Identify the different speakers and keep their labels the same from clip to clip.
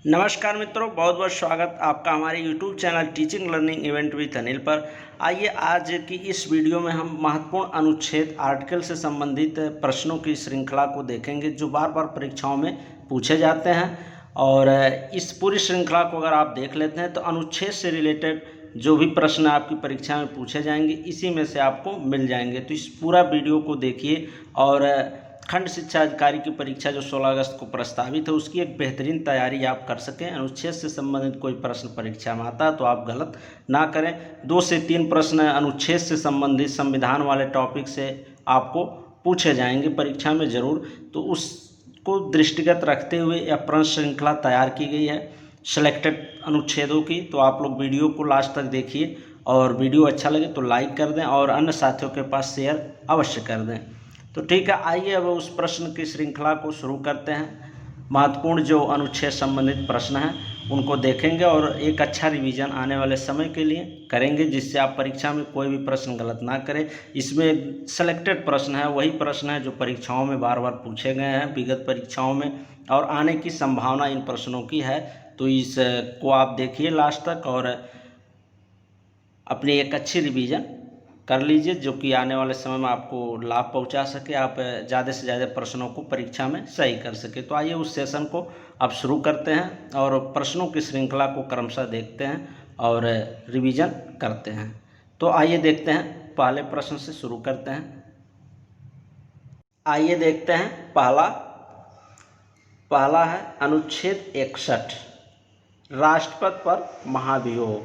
Speaker 1: नमस्कार मित्रों, बहुत बहुत स्वागत आपका हमारे YouTube channel teaching learning event with Anil पर। आइए आज की इस वीडियो में हम महत्वपूर्ण अनुच्छेद आर्टिकल से संबंधित प्रश्नों की श्रृंखला को देखेंगे जो बार बार परीक्षाओं में पूछे जाते हैं। और इस पूरी श्रृंखला को अगर आप देख लेते हैं तो अनुच्छेद से रिलेटेड जो भी प्रश्न आपकी परीक्षा में पूछे जाएंगे इसी में से आपको मिल जाएंगे। तो इस पूरा वीडियो को देखिए और खंड शिक्षा अधिकारी की परीक्षा जो 16 अगस्त को प्रस्तावित है उसकी एक बेहतरीन तैयारी आप कर सकें। अनुच्छेद से संबंधित कोई प्रश्न परीक्षा में आता है तो आप गलत ना करें। 2 से 3 प्रश्न अनुच्छेद से संबंधित संविधान वाले टॉपिक से आपको पूछे जाएंगे परीक्षा में ज़रूर, तो उसको दृष्टिगत रखते हुए यह प्रश्न श्रृंखला तैयार की गई है सिलेक्टेड अनुच्छेदों की। तो आप लोग वीडियो को लास्ट तक देखिए और वीडियो अच्छा लगे तो लाइक कर दें और अन्य साथियों के पास शेयर अवश्य कर दें। तो ठीक है, आइए अब उस प्रश्न की श्रृंखला को शुरू करते हैं। महत्वपूर्ण जो अनुच्छेद संबंधित प्रश्न हैं उनको देखेंगे और एक अच्छा रिवीजन आने वाले समय के लिए करेंगे जिससे आप परीक्षा में कोई भी प्रश्न गलत ना करें। इसमें सेलेक्टेड प्रश्न है, वही प्रश्न है जो परीक्षाओं में बार बार पूछे गए हैं विगत परीक्षाओं में और आने की संभावना इन प्रश्नों की है। तो इसको आप देखिए लास्ट तक और अपनी एक अच्छी रिवीजन कर लीजिए जो कि आने वाले समय में आपको लाभ पहुंचा सके, आप ज़्यादा से ज़्यादा प्रश्नों को परीक्षा में सही कर सके। तो आइए उस सेशन को अब शुरू करते हैं और प्रश्नों की श्रृंखला को क्रमशः देखते हैं और रिवीजन करते हैं। तो आइए देखते हैं, पहले प्रश्न से शुरू करते हैं। आइए देखते हैं, पहला है अनुच्छेद 61 राष्ट्रपति पर महाभियोग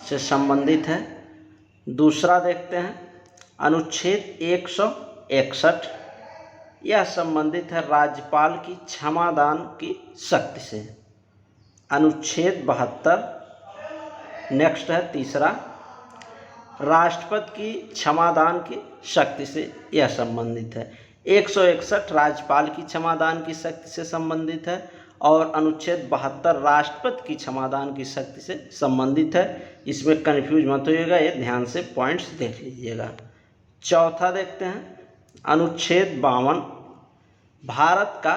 Speaker 1: से संबंधित है। दूसरा देखते हैं अनुच्छेद 161, यह संबंधित है राज्यपाल की क्षमादान की शक्ति से। अनुच्छेद 72 नेक्स्ट है तीसरा, राष्ट्रपति की क्षमादान की शक्ति से यह संबंधित है। 161 राज्यपाल की क्षमादान की शक्ति से संबंधित है और अनुच्छेद 72 राष्ट्रपति की क्षमादान की शक्ति से संबंधित है। इसमें कन्फ्यूज मत होइएगा, ये ध्यान से पॉइंट्स देख लीजिएगा। चौथा देखते हैं अनुच्छेद 52 भारत का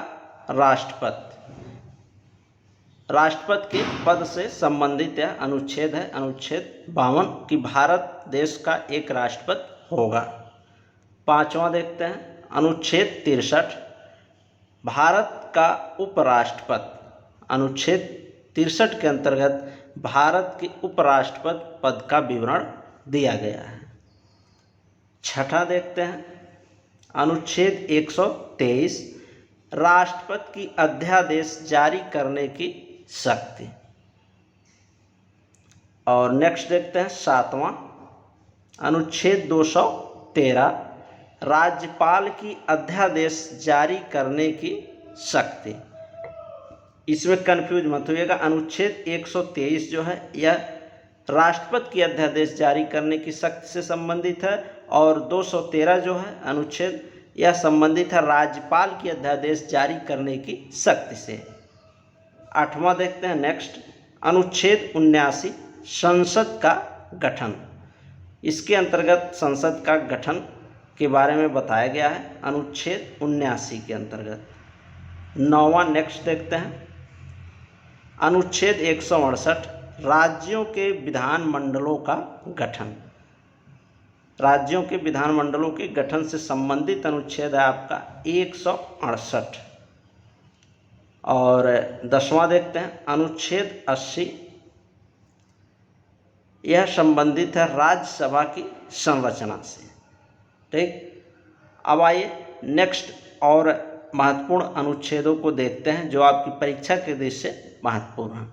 Speaker 1: राष्ट्रपति के पद से संबंधित यह अनुच्छेद है। अनुच्छेद 52 कि भारत देश का एक राष्ट्रपति होगा। पांचवा देखते हैं अनुच्छेद 63 भारत का उपराष्ट्रपति। अनुच्छेद 63 के अंतर्गत भारत के उपराष्ट्रपति पद का विवरण दिया गया है। छठा देखते हैं अनुच्छेद 123 राष्ट्रपति की अध्यादेश जारी करने की शक्ति। और नेक्स्ट देखते हैं सातवां अनुच्छेद 213 राज्यपाल की अध्यादेश जारी करने की शक्ति। इसमें कन्फ्यूज मत होइएगा, अनुच्छेद 123 जो है यह राष्ट्रपति की अध्यादेश जारी करने की शक्ति से संबंधित है और 213 जो है अनुच्छेद यह संबंधित है राज्यपाल की अध्यादेश जारी करने की शक्ति से। आठवां देखते हैं नेक्स्ट अनुच्छेद 79 संसद का गठन। इसके अंतर्गत संसद का गठन के बारे में बताया गया है अनुच्छेद 79 के अंतर्गत। नौवां नेक्स्ट देखते हैं अनुच्छेद 168 राज्यों के विधानमंडलों का गठन। राज्यों के विधानमंडलों के गठन से संबंधित अनुच्छेद है आपका 168। और 10वां देखते हैं अनुच्छेद 80, यह संबंधित है राज्यसभा की संरचना से। ठीक, अब आइए नेक्स्ट और महत्वपूर्ण अनुच्छेदों को देखते हैं जो आपकी परीक्षा के दृष्टि से महत्वपूर्ण है।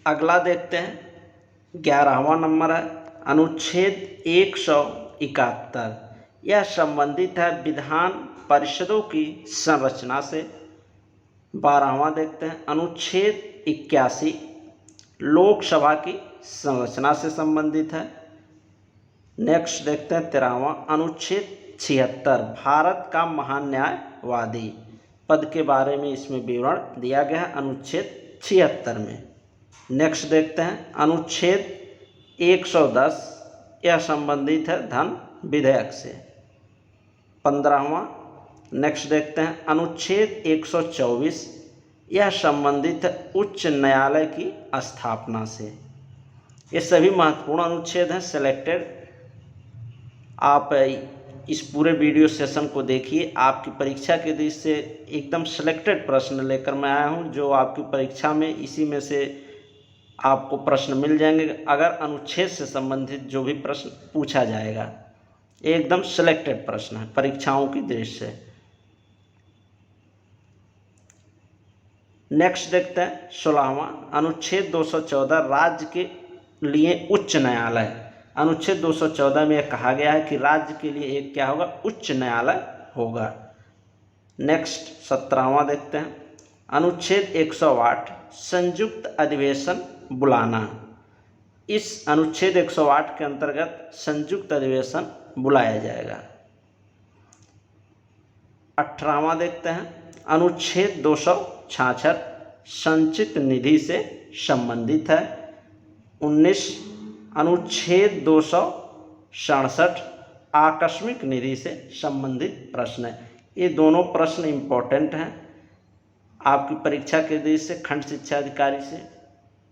Speaker 1: अगला देखते हैं 11वां नंबर है अनुच्छेद 171, यह संबंधित है विधान परिषदों की संरचना से। 12वां देखते हैं अनुच्छेद 81 लोकसभा की संरचना से संबंधित है। नेक्स्ट देखते हैं 13वां अनुच्छेद 76 भारत का महान न्यायवादी पद के बारे में इसमें विवरण दिया गया है अनुच्छेद 76 में। नेक्स्ट देखते हैं अनुच्छेद 110, यह संबंधित है धन विधेयक से। 15वां नेक्स्ट देखते हैं अनुच्छेद 124, यह संबंधित है उच्च न्यायालय की स्थापना से। ये सभी महत्वपूर्ण अनुच्छेद हैं सेलेक्टेड। आप इस पूरे वीडियो सेशन को देखिए। आपकी परीक्षा के दृष्टि से एकदम सिलेक्टेड प्रश्न लेकर मैं आया हूं, जो आपकी परीक्षा में इसी में से आपको प्रश्न मिल जाएंगे। अगर अनुच्छेद से संबंधित जो भी प्रश्न पूछा जाएगा, एकदम सिलेक्टेड प्रश्न है परीक्षाओं की दृष्टि से। नेक्स्ट देखते हैं 16वां अनुच्छेद 214, राज्य के लिए उच्च न्यायालय। अनुच्छेद 214 में यह कहा गया है कि राज्य के लिए एक क्या होगा, उच्च न्यायालय होगा। नेक्स्ट 17वां देखते हैं अनुच्छेद 108, संयुक्त अधिवेशन बुलाना। इस अनुच्छेद 108 के अंतर्गत संयुक्त अधिवेशन बुलाया जाएगा। 18वां देखते हैं अनुच्छेद 266, संचित निधि से संबंधित है। 19 अनुच्छेद 267, आकस्मिक निधि से संबंधित प्रश्न है। ये दोनों प्रश्न इम्पोर्टेंट हैं आपकी परीक्षा के दृष्टि से, खंड शिक्षा अधिकारी से।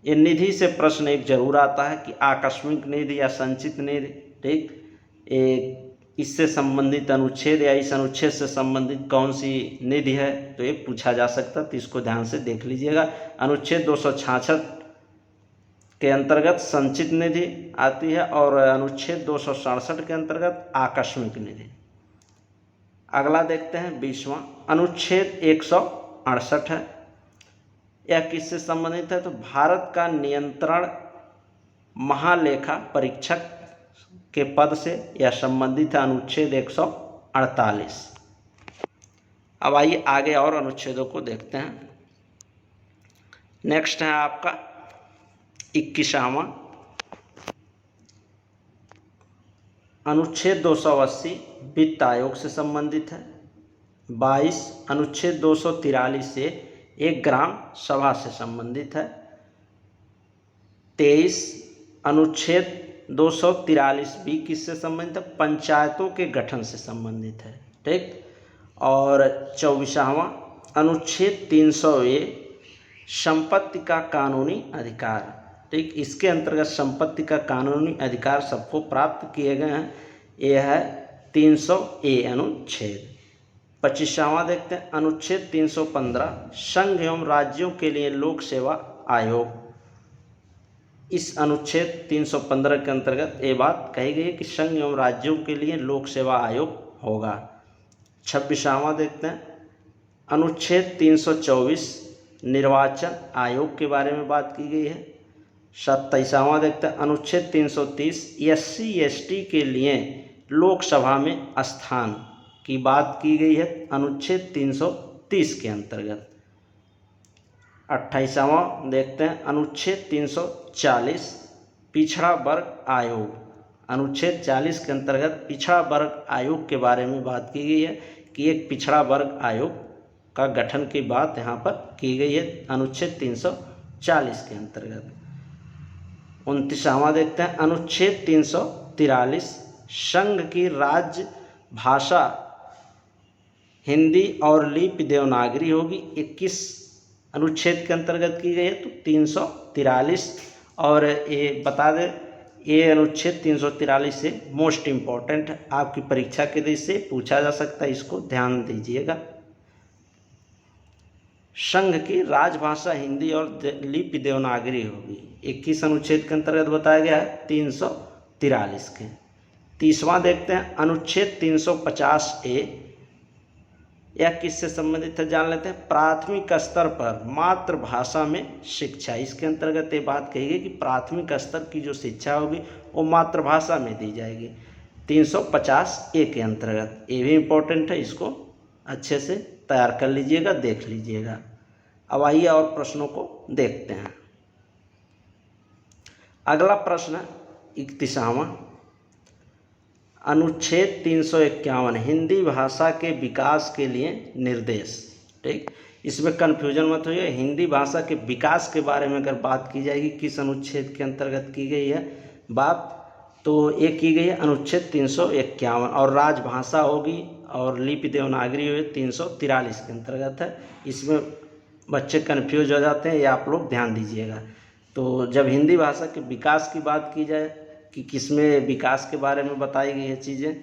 Speaker 1: ये निधि से प्रश्न एक जरूर आता है कि आकस्मिक निधि या संचित निधि, ठीक, इससे संबंधित अनुच्छेद या इस अनुच्छेद से संबंधित कौन सी निधि है, तो ये पूछा जा सकता है। तो इसको ध्यान से देख लीजिएगा। अनुच्छेद 266 के अंतर्गत संचित निधि आती है और अनुच्छेद 267 के अंतर्गत आकस्मिक निधि। अगला देखते हैं 20वां अनुच्छेद 168 है। यह किससे संबंधित है, तो भारत का नियंत्रण महालेखा परीक्षक के पद से यह संबंधित है। अनुच्छेद 148। अब आइए आगे और अनुच्छेदों को देखते हैं। नेक्स्ट है आपका 21वां अनुच्छेद 280, वित्त आयोग से संबंधित है। 22 अनुच्छेद 243 से एक ग्राम सभा से संबंधित है। 23 अनुच्छेद 243 भी किससे संबंधित है, पंचायतों के गठन से संबंधित है, ठीक। और 24वां अनुच्छेद 300A, संपत्ति का कानूनी अधिकार, ठीक। इसके अंतर्गत संपत्ति का कानूनी अधिकार सबको प्राप्त किए गए हैं। यह है 300A अनुच्छेद। 25वां देखते हैं अनुच्छेद 315, संघ एवं राज्यों के लिए लोक सेवा आयोग। इस अनुच्छेद 315 के अंतर्गत ये बात कही गई है कि संघ एवं राज्यों के लिए लोक सेवा आयोग होगा। 26वां देखते हैं अनुच्छेद 324, निर्वाचन आयोग के बारे में बात की गई है। 27वां देखते हैं अनुच्छेद 330, SC ST के लिए लोकसभा में स्थान की बात की गई है अनुच्छेद 330 के अंतर्गत। 28वां देखते हैं अनुच्छेद 340, पिछड़ा वर्ग आयोग। अनुच्छेद 40 के अंतर्गत पिछड़ा वर्ग आयोग के बारे में बात की गई है कि एक पिछड़ा वर्ग आयोग का गठन की बात यहाँ पर की गई है अनुच्छेद 340 के अंतर्गत। 29वां देखते हैं अनुच्छेद 343, संघ की राज्य भाषा हिंदी और लिपि देवनागरी होगी। 21 अनुच्छेद के अंतर्गत की गई है, तो 343। और ये बता दें, ये अनुच्छेद 343 से मोस्ट इम्पॉर्टेंट है, आपकी परीक्षा के दृष्टि से पूछा जा सकता है, इसको ध्यान दीजिएगा। संघ की राजभाषा हिंदी और लिपि देवनागरी होगी। 21 अनुच्छेद के अंतर्गत बताया गया है 343 के। 30वां देखते हैं अनुच्छेद 350A, यह किससे संबंधित है जान लेते हैं। प्राथमिक स्तर पर मातृभाषा में शिक्षा। इसके अंतर्गत ये बात कही गई कि प्राथमिक स्तर की जो शिक्षा होगी वो मातृभाषा में दी जाएगी 350A के अंतर्गत। ये भी इम्पोर्टेंट है, इसको अच्छे से तैयार कर लीजिएगा, देख लीजिएगा। अब आइए और प्रश्नों को देखते हैं। अगला प्रश्न 31वां अनुच्छेद 351, हिंदी भाषा के विकास के लिए निर्देश। ठीक, इसमें कन्फ्यूजन मत होइए। हिंदी भाषा के विकास के बारे में अगर बात की जाएगी किस अनुच्छेद के अंतर्गत की गई है बात, तो ये की गई है अनुच्छेद 351। और राजभाषा होगी और लिपि देवनागरी हुए 343 के अंतर्गत है। इसमें बच्चे कन्फ्यूज हो जाते हैं, ये आप लोग ध्यान दीजिएगा। तो जब हिंदी भाषा के विकास की बात की जाए कि किसमें विकास के बारे में बताई गई है चीज़ें,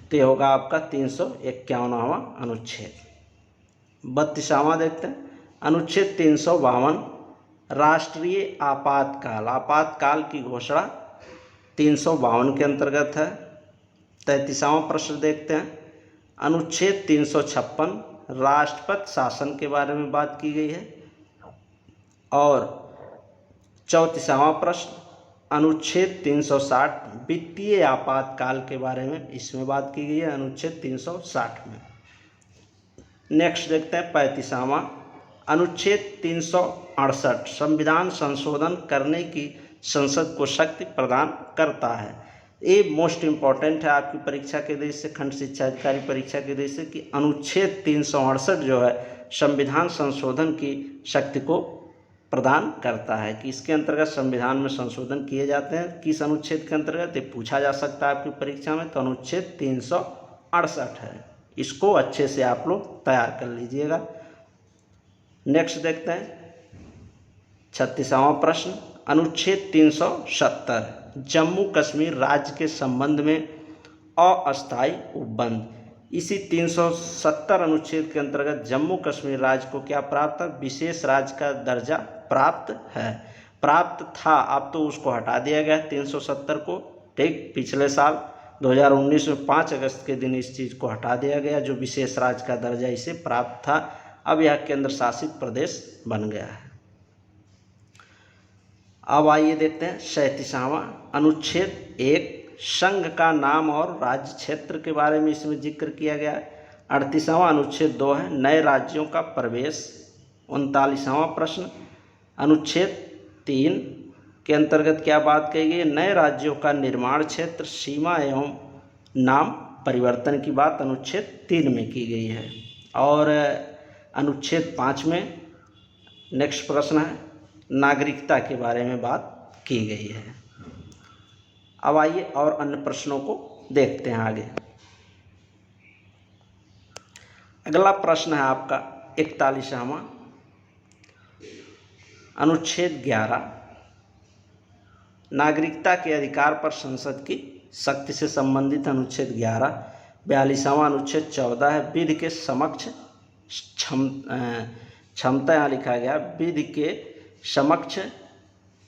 Speaker 1: तो ये होगा आपका 351वां अनुच्छेद। 32वां देखते हैं, अनुच्छेद 352 राष्ट्रीय आपातकाल। आपातकाल की घोषणा 352 के अंतर्गत है। 33वां प्रश्न देखते हैं, अनुच्छेद 356 राष्ट्रपति शासन के बारे में बात की गई है। और 34वां प्रश्न, अनुच्छेद 360 वित्तीय आपातकाल के बारे में इसमें बात की गई है, अनुच्छेद 360 में। नेक्स्ट देखते हैं 35वां, अनुच्छेद 368 संविधान संशोधन करने की संसद को शक्ति प्रदान करता है। ये मोस्ट इम्पॉर्टेंट है आपकी परीक्षा के दृष्टि से, खंड शिक्षा अधिकारी परीक्षा के दृष्टि से, कि अनुच्छेद 368 जो है संविधान संशोधन की शक्ति को प्रदान करता है, कि इसके अंतर्गत संविधान में संशोधन किए जाते हैं। किस अनुच्छेद के अंतर्गत, ये पूछा जा सकता है आपकी परीक्षा में। तो अनुच्छेद 368 है, इसको अच्छे से आप लोग तैयार कर लीजिएगा। नेक्स्ट देखते हैं 36वां प्रश्न, अनुच्छेद 370 जम्मू कश्मीर राज्य के संबंध में अस्थायी उपबंध। इसी 370 अनुच्छेद के अंतर्गत जम्मू कश्मीर राज्य को क्या प्राप्त है, विशेष राज्य का दर्जा प्राप्त है। प्राप्त था, अब तो उसको हटा दिया गया 370 को, ठीक। पिछले साल 2019 में 5 अगस्त के दिन इस चीज़ को हटा दिया गया, जो विशेष राज्य का दर्जा इसे प्राप्त था। अब यह केंद्र शासित प्रदेश बन गया है। अब आइए देखते हैं 37वां, अनुच्छेद 1 संघ का नाम और राज्य क्षेत्र के बारे में इसमें जिक्र किया गया है। 38वां अनुच्छेद 2 है नए राज्यों का प्रवेश। 39वां प्रश्न, अनुच्छेद 3 के अंतर्गत क्या बात कही गई है, नए राज्यों का निर्माण क्षेत्र, सीमा एवं नाम परिवर्तन की बात अनुच्छेद 3 में की गई है। और अनुच्छेद 5 में नेक्स्ट प्रश्न है नागरिकता के बारे में बात की गई है। अब आइए और अन्य प्रश्नों को देखते हैं आगे। अगला प्रश्न है आपका 41वां, अनुच्छेद 11 नागरिकता के अधिकार पर संसद की शक्ति से संबंधित अनुच्छेद 11। 42वां अनुच्छेद 14 है विधि के समक्ष क्षमता, यहाँ लिखा गया विधि के समक्ष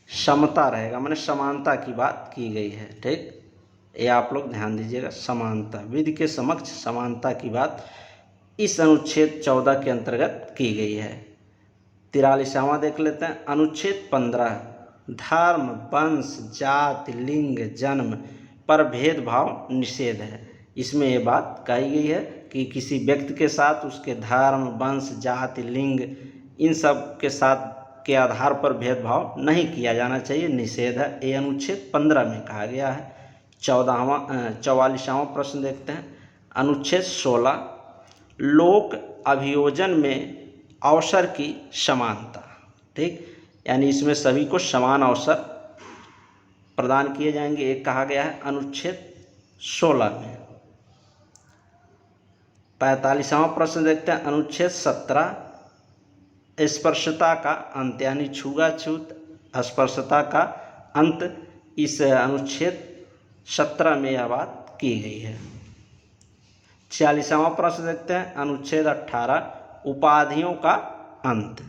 Speaker 1: समता रहेगा, माने समानता की बात की गई है, ठीक। ये आप लोग ध्यान दीजिएगा, समानता, विधि के समक्ष समानता की बात इस अनुच्छेद 14 के अंतर्गत की गई है। 43वां देख लेते हैं, अनुच्छेद 15 धर्म, वंश, जाति, लिंग, जन्म पर भेदभाव निषेध है। इसमें ये बात कही गई है कि किसी व्यक्ति के साथ उसके धर्म, वंश, जाति, लिंग इन सब के साथ के आधार पर भेदभाव नहीं किया जाना चाहिए, निषेध है। ये अनुच्छेद 15 में कहा गया है। 44वां प्रश्न देखते हैं, अनुच्छेद 16 लोक अभियोजन में अवसर की समानता, ठीक। यानी इसमें सभी को समान अवसर प्रदान किए जाएंगे, एक कहा गया है अनुच्छेद 16 में। 45वां प्रश्न देखते हैं, अनुच्छेद 17 स्पर्शता का अंत, यानी छुआछूत स्पर्शता का अंत इस अनुच्छेद 17 में यह बात की गई है। 46वां प्रश्न देखते हैं, अनुच्छेद 18 उपाधियों का अंत,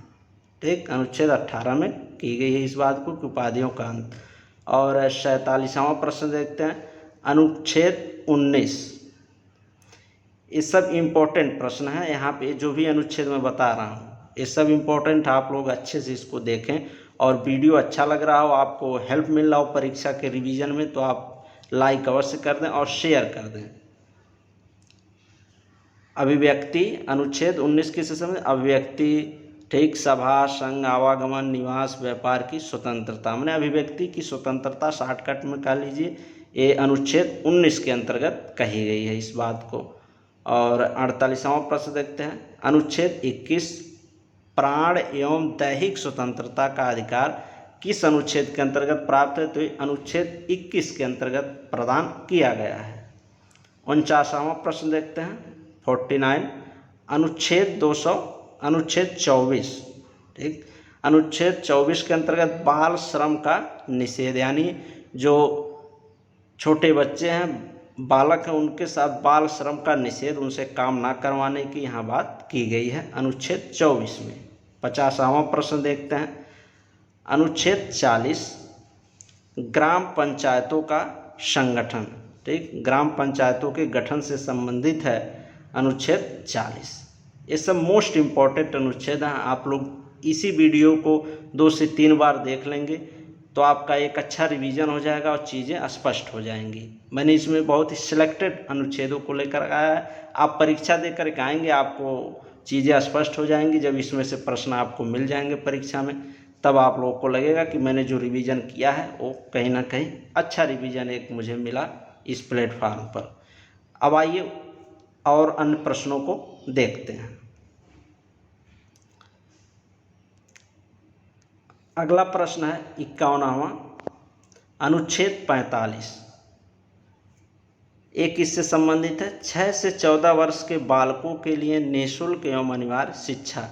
Speaker 1: ठीक। अनुच्छेद 18 में की गई है इस बात को कि उपाधियों का अंत। और 47वां प्रश्न देखते हैं, अनुच्छेद 19। ये सब इम्पोर्टेंट प्रश्न है, यहाँ पे जो भी अनुच्छेद मैं बता रहा हूँ ये सब इम्पोर्टेंट, आप लोग अच्छे से इसको देखें। और वीडियो अच्छा लग रहा हो, आपको हेल्प मिल रहा हो परीक्षा के रिवीजन में, तो आप लाइक अवश्य कर दें और शेयर कर दें। अभिव्यक्ति, अनुच्छेद 19 किससे संबंधित, अभिव्यक्ति, ठीक। सभा, संघ, आवागमन, निवास, व्यापार की स्वतंत्रता, मैंने अभिव्यक्ति की स्वतंत्रता शॉर्टकट में कह लीजिए, ये अनुच्छेद 19 के अंतर्गत कही गई है इस बात को। और 48वां प्रश्न देखते हैं, अनुच्छेद 21 प्राण एवं दैहिक स्वतंत्रता का अधिकार किस अनुच्छेद के अंतर्गत प्राप्त है, तो ये अनुच्छेद 21 के अंतर्गत प्रदान किया गया है। 49वां प्रश्न देखते हैं, 49, अनुच्छेद 200, अनुच्छेद 24, ठीक। अनुच्छेद 24 के अंतर्गत बाल श्रम का निषेध, यानी जो छोटे बच्चे हैं, बालक हैं, उनके साथ बाल श्रम का निषेध, उनसे काम ना करवाने की यहाँ बात की गई है अनुच्छेद 24 में। 50वां प्रश्न देखते हैं। अनुच्छेद 40, ग्राम पंचायतों का संगठन, ठीक। ग्राम पंचायतों के गठन से संबंधित है अनुच्छेद 40। ये सब मोस्ट इम्पॉर्टेंट अनुच्छेद हैं। आप लोग इसी वीडियो को 2 से 3 बार देख लेंगे तो आपका एक अच्छा रिवीजन हो जाएगा और चीज़ें स्पष्ट हो जाएंगी। मैंने इसमें बहुत ही सिलेक्टेड अनुच्छेदों को लेकर आया है। आप परीक्षा दे करके आएंगे, आपको चीज़ें स्पष्ट हो जाएंगी। जब इसमें से प्रश्न आपको मिल जाएंगे परीक्षा में, तब आप लोगों को लगेगा कि मैंने जो रिवीजन किया है वो कहीं ना कहीं अच्छा रिवीजन एक मुझे मिला इस प्लेटफार्म पर। अब आइए और अन्य प्रश्नों को देखते हैं। अगला प्रश्न है 51वां, अनुच्छेद 45। एक इससे संबंधित है, 6 से 14 वर्ष के बालकों के लिए निःशुल्क एवं अनिवार्य शिक्षा,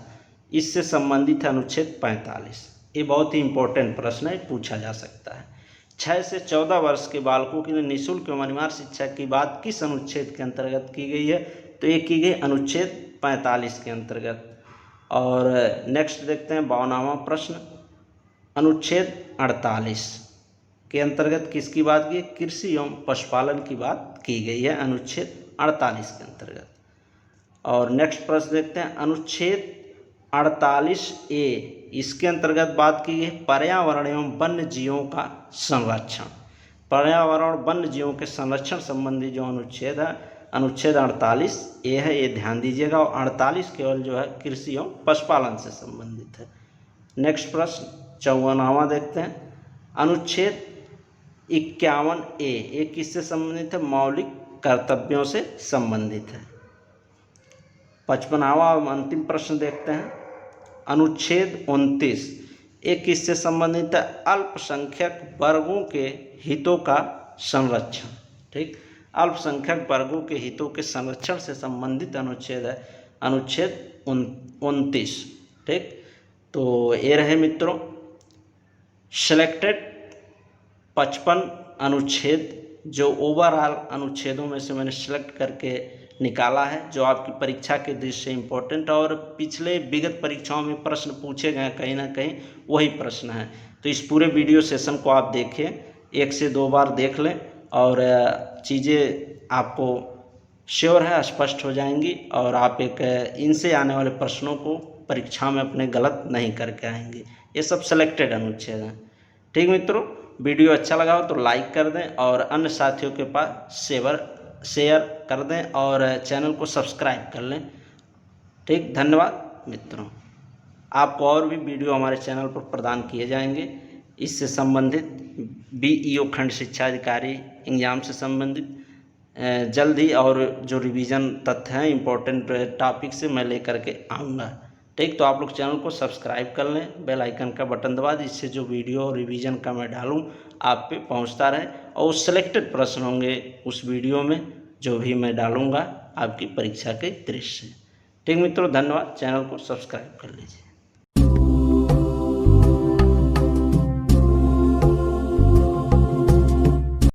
Speaker 1: इससे संबंधित है अनुच्छेद 45। ये बहुत ही इम्पोर्टेंट प्रश्न है, पूछा जा सकता है। 6 से 14 वर्ष के बालकों के लिए निःशुल्क एवं अनिवार्य शिक्षा की बात किस अनुच्छेद के अंतर्गत की गई है? तो ये की गई अनुच्छेद 45 के अंतर्गत। और नेक्स्ट देखते हैं 52वां प्रश्न, अनुच्छेद 48 के अंतर्गत किसकी बात की? कृषि एवं पशुपालन की बात की गई है अनुच्छेद 48 के अंतर्गत। और नेक्स्ट प्रश्न देखते हैं, अनुच्छेद 48A, इसके अंतर्गत बात की गई पर्यावरण एवं वन्य जीवों का संरक्षण। पर्यावरण वन्य जीवों के संरक्षण संबंधी जो अनुच्छेद है, अनुच्छेद 48A है, ये ध्यान दीजिएगा। और 48 केवल जो है कृषि एवं पशुपालन से संबंधित है। नेक्स्ट प्रश्न 54वां देखते हैं, अनुच्छेद 51A, ये किससे संबंधित है? मौलिक कर्तव्यों से संबंधित है। 55वां अंतिम प्रश्न देखते हैं, अनुच्छेद 29, ये किससे संबंधित है? अल्पसंख्यक वर्गों के हितों का संरक्षण, ठीक। अल्पसंख्यक वर्गों के हितों के संरक्षण से संबंधित अनुच्छेद है अनुच्छेद 29, ठीक। तो ये रहे मित्रों सिलेक्टेड 55 अनुच्छेद, जो ओवरऑल अनुच्छेदों में से मैंने सिलेक्ट करके निकाला है, जो आपकी परीक्षा के दृष्टि से इम्पोर्टेंट और पिछले विगत परीक्षाओं में प्रश्न पूछे गए कहीं ना कहीं वही प्रश्न हैं। तो इस पूरे वीडियो सेशन को आप देखें, 1 से 2 बार देख लें और चीज़ें आपको श्योर है स्पष्ट हो जाएंगी और आप एक इनसे आने वाले प्रश्नों को परीक्षा में अपने गलत नहीं करके आएंगे। ये सब सिलेक्टेड अनुच्छेद हैं, ठीक मित्रों। वीडियो अच्छा लगा हो तो लाइक कर दें और अन्य साथियों के पास शेयर कर दें और चैनल को सब्सक्राइब कर लें, ठीक। धन्यवाद मित्रों। आपको और भी वीडियो हमारे चैनल पर प्रदान किए जाएंगे इससे संबंधित, BEO खंड शिक्षा अधिकारी एग्जाम से संबंधित जल्द ही, और जो रिवीजन तथ्य हैं इम्पोर्टेंट टॉपिक से मैं लेकर के आऊँगा, ठीक। तो आप लोग चैनल को सब्सक्राइब कर लें, बेल आइकन का बटन दबा दें, इससे जो वीडियो रिवीजन का मैं डालूं आप पे पहुंचता रहे और सिलेक्टेड प्रश्न होंगे उस वीडियो में जो भी मैं डालूंगा आपकी परीक्षा के दृष्टि से, ठीक मित्रों। धन्यवाद। चैनल को सब्सक्राइब कर लीजिए।